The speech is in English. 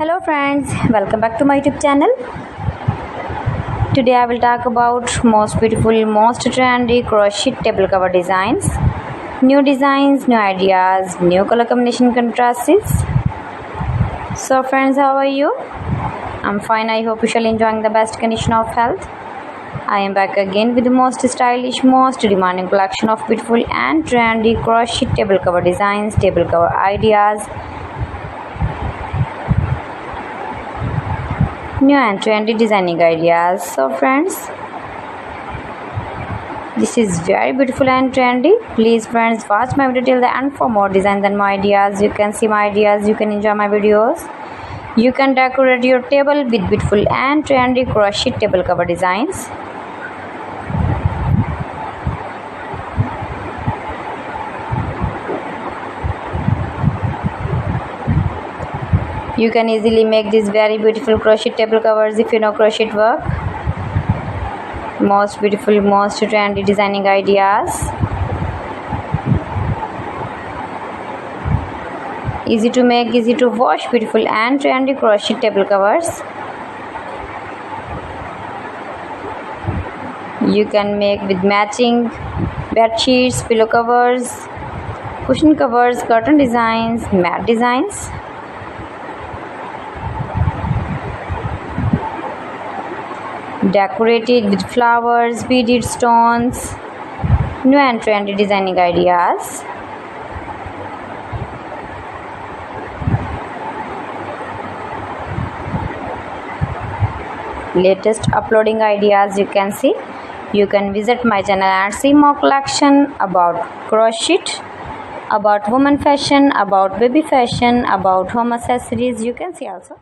Hello friends, welcome back to my YouTube channel. Today I will talk about most beautiful, most trendy crochet table cover designs. New designs, new ideas, new color combination contrasts. So friends, how are you? I'm fine. I hope you shall enjoying the best condition of health. I am back again with the most stylish, most demanding collection of beautiful and trendy crochet table cover designs, table cover ideas, new and trendy designing ideas. So friends, this is very beautiful and trendy. Please friends, watch my video till the end for more designs and more ideas. You can see my ideas, you can enjoy my videos. You can decorate your table with beautiful and trendy crochet table cover designs. You can easily make these very beautiful crochet table covers if you know crochet work. Most beautiful, most trendy designing ideas. Easy to make, easy to wash, beautiful and trendy crochet table covers. You can make with matching bed sheets, pillow covers, cushion covers, curtain designs, mat designs. Decorated with flowers, beaded stones, new and trendy designing ideas. Latest uploading ideas you can see. You can visit my channel and see more collection about crochet, about women fashion, about baby fashion, about home accessories. You can see also.